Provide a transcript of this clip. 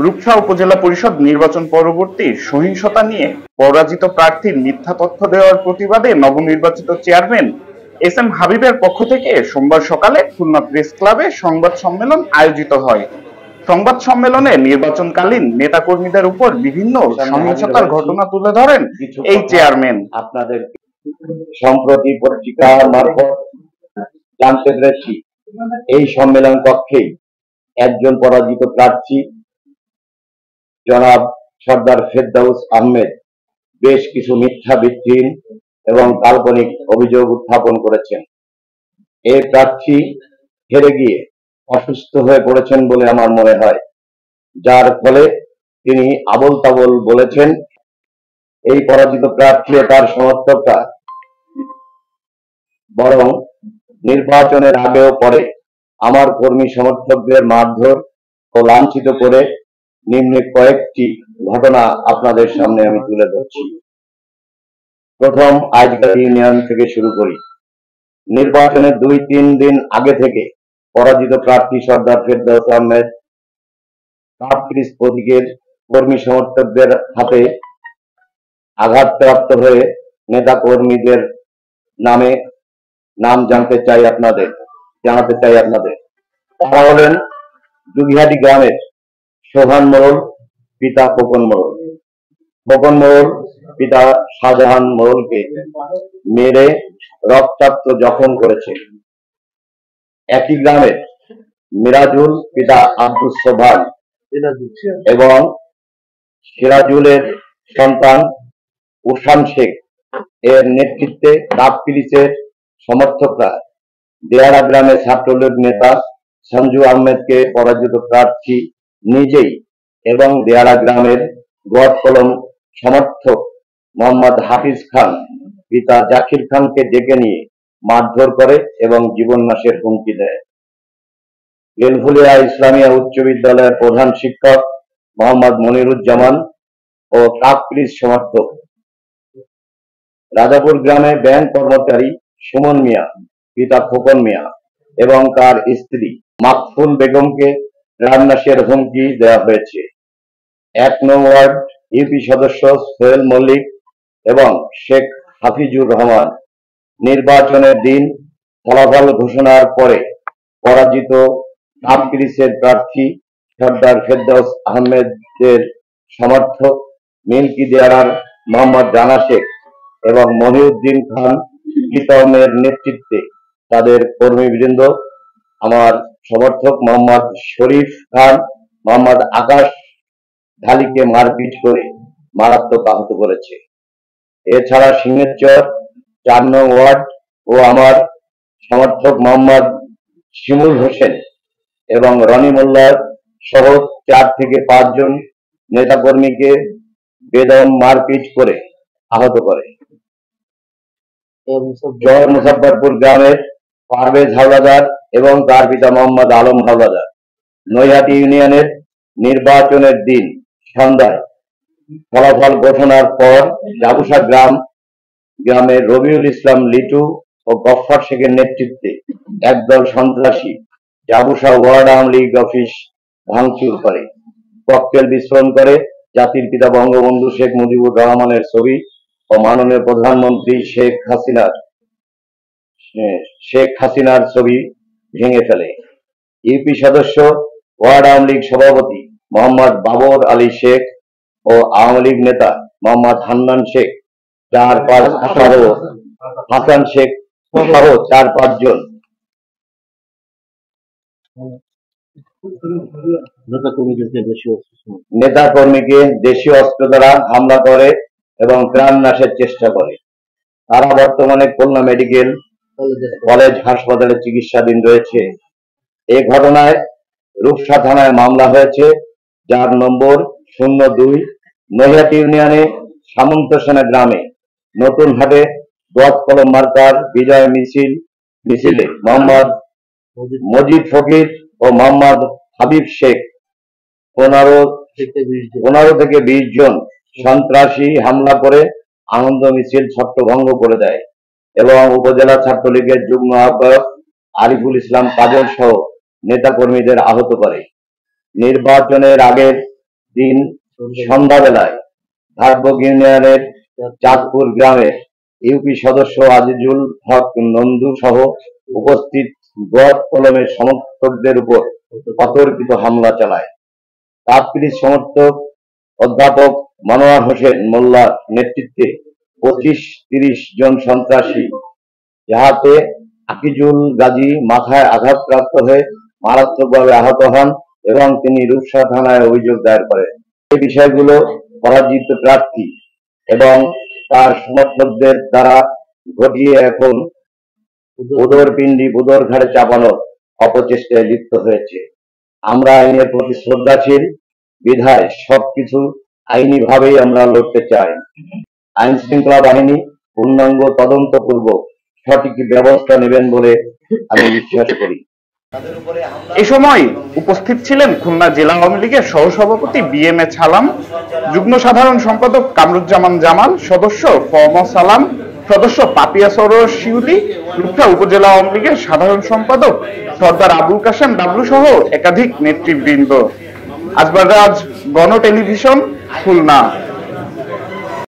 রূপসা উপজেলা পরিষদ নির্বাচন পরবর্তী সহিংসতা নিয়ে পরাজিত প্রার্থীর মিথ্যা তথ্য দেওয়ার প্রতিবাদে নবনির্বাচিত চেয়ারম্যান এস এম হাবিবের পক্ষ থেকে সোমবার সকালে খুলনা প্রেস ক্লাবে সংবাদ সম্মেলন আয়োজিত হয়। সংবাদ সম্মেলনে নির্বাচনকালীন নেতাকর্মীদের উপর বিভিন্ন সহিংসতার ঘটনা তুলে ধরেন এই চেয়ারম্যান। আপনাদের সম্প্রতি পত্রিকা মারফত জানতে পেরেছি এই সম্মেলন কক্ষেই একজন পরাজিত প্রার্থী জনাব সর্দার ফেরদাউস আহমেদ বেশ কিছু মিথ্যা ভিত্তিহীন এবং কাল্পনিক অভিযোগ উত্থাপন করেছেন। এই প্রার্থী হেরে গিয়ে অসুস্থ হয়ে পড়েছেন বলে আমার মনে হয়, যার ফলে তিনি আবোল তাবোল বলেছেন। এই পরাজিত প্রার্থী ও তার সমর্থকরা বরং নির্বাচনের আগেও পরে আমার কর্মী সমর্থকদের মারধর ও লাঞ্ছিত করে নিম্নে কয়েকটি ঘটনা আপনাদের সামনে আমি তুলে ধরছি। প্রথম, আইজগাতি ইউনিয়ন থেকে শুরু করি। নির্বাচনের 2-3 দিন আগে থেকে পরাজিত প্রার্থী সর্দার ফেরদাউস আহমেদ কাপ-ক্রিজ প্রতীকের কর্মী সমর্থকদের হাতে আঘাতপ্রাপ্ত হয়ে নেতা কর্মীদের নাম জানাতে চাই আপনাদের। তারা হলেন দুগিহাটি গ্রামের সোহান মোড়ল পিতা খোকন মোড়ল। খোকন মোড়ল পিতা শাহজাহান মোড়লকে মেরে রক্তাক্ত জখম করেছে। একই গ্রামের মিরাজুল পিতা আব্দুল সোবহান এবং সিরাজুলের সন্তান উসান শেখ এর নেতৃত্বে কাপ-ক্রিজের সমর্থকরা দেয়ারা গ্রামের ছাত্রলীগ নেতা সঞ্জু আহমেদকে পরাজিত প্রার্থী নিজেই এবং দেয়ারা গ্রামের গোয়াত কলম সমর্থক মোহাম্মদ হাফিজ খান পিতা জাকির খানকে ডেকে নিয়ে মারধর করে এবং জীবন নাশের হুমকি দেয়। বেলফুলিয়া ইসলামিয়া উচ্চ বিদ্যালয়ের প্রধান শিক্ষক মোহাম্মদ মনিরুজ্জামান ও কাপ-ক্রিজ সমর্থক রাজাপুর গ্রামে ব্যাংক কর্মচারী সুমন মিয়া পিতা খোকন মিয়া এবং তার স্ত্রী মাকফুল বেগমকে প্রাণনাশের হুমকি দেওয়া হয়েছে। 1 নং ওয়ার্ড ইউপি সদস্য সোহেল মল্লিক এবং শেখ হাফিজুর রহমান নির্বাচনের দিন ফলাফল ঘোষণার পরে পরাজিত কাপ-ক্রিজের প্রার্থী সর্দার ফেরদাউস আহমেদের সমর্থক মিল্কি দেয়ারার মোহাম্মদ রানা শেখ এবং মহিউদ্দিন খান প্রীতমের নেতৃত্বে তাদের কর্মীবৃন্দ আমার সমর্থক মোহাম্মদ শরীফ খান মোহাম্মদ আকাশ ঢালিকে মারপিট করে মারাত্মক আহত করেছে। এছাড়া সিংহেরচর 4 নং ওয়ার্ড ও আমার সমর্থক মোহাম্মদ শিমুল হোসেন এবং রনি মোল্লার সহ 4 থেকে 5 জন নেতাকর্মীকে বেদম মারপিট করে আহত করে। জয় মুসাফরপুর গ্রামের পারভেজ হাওলাদার এবং তার পিতা মোহাম্মদ আলম হাওলাদার নৈহাটি ইউনিয়নের নির্বাচনের দিন সন্ধ্যায় ফলাফল ঘোষণার পর জাবুসা গ্রামের রবিউল ইসলাম লিটু ও গফফার শেখের নেতৃত্বে একদল সন্ত্রাসী জাবুসা ওয়ার্ড আওয়ামী লীগ অফিস ভাঙচুর করে, ককটেল বিস্ফোরণ করে, জাতির পিতা বঙ্গবন্ধু শেখ মুজিবুর রহমানের ছবি ও মাননীয় প্রধানমন্ত্রী শেখ হাসিনার ছবি ভেঙে ফেলে। ইউপি সদস্য ওয়ার্ড আওয়ামী লীগ সভাপতি মোহাম্মদ বাবর আলী শেখ ও আওয়ামী লীগ নেতা মোহাম্মদ হান্নান শেখ হাসান শেখ সহ 4-5 জন নেতা কর্মীকে দেশীয় অস্ত্র দ্বারা হামলা করে এবং প্রাণ নাশের চেষ্টা করে। তারা বর্তমানে খুলনা মেডিকেল কলেজ হাসপাতালে চিকিৎসাধীন রয়েছে। এই ঘটনায় রূপসা থানায় মামলা হয়েছে, যার নম্বর 02। নৈহাটি ইউনিয়নে সামন্তসেনা গ্রামে নতুন হাটে গোয়াত কলম মার্কার বিজয় মিছিলে মোহাম্মদ মজিদ ফকির ও মোহাম্মদ হাবিব শেখ 15 থেকে 20 জন সন্ত্রাসী হামলা করে আনন্দ মিছিল ছত্রভঙ্গ করে দেয় এবং উপজেলা ছাত্রলীগের যুগ্ম আহ্বায়ক আরিফুল ইসলাম কাজল সহ নেতাকর্মীদের আহত করে। নির্বাচনের আগের দিন সন্ধ্যাবেলায় ধারবক ইউনিয়নের চাঁদপুর গ্রামের ইউপি সদস্য আজিজুল হক নন্দু সহ উপস্থিত বৃহৎ কলমের সমর্থকদের উপর অতর্কিত হামলা চালায়। তাৎপর্যিক সমর্থক অধ্যাপক মনোয়ার হোসেন মোল্লার নেতৃত্বে 25-30 জন সন্ত্রাসী যাহাতে আকিজুল গাজী মাথায় আঘাতপ্রাপ্ত হয়ে মারাত্মকভাবে আহত হন এবং তিনি রূপসা থানায় অভিযোগ দায়ের করেন। এই বিষয়গুলো পরাজিত প্রার্থী এবং তার সমর্থকদের দ্বারা ঘটিয়ে এখন উদরপিণ্ডি বুদরঘাটে চাপানোর অপচেষ্টায় লিপ্ত হয়েছে। আমরা আইনের প্রতি শ্রদ্ধাশীল বিধায় সবকিছু আইনি ভাবেই আমরা লড়তে চাই। আইন শৃঙ্খলা বাহিনী পূর্ণাঙ্গ তদন্তপূর্বক সঠিক ব্যবস্থা নেবেন বলে আমি বিশ্বাস করি। এ সময় উপস্থিত ছিলেন খুলনা জেলা আওয়ামী লীগের সহসভাপতি BM-A ছালাম, যুগ্ম সাধারণ সম্পাদক কামরুজ্জামান জামাল, সদস্য ফম সালাম, সদস্য পাপিয়া সরোয়ার শিউলি, রূপসা উপজেলা আওয়ামী লীগের সাধারণ সম্পাদক সর্দার আবুল কাশেম ডাবলু সহ একাধিক নেতৃবৃন্দ। আজবার রাজ, গণ টেলিভিশন, খুলনা।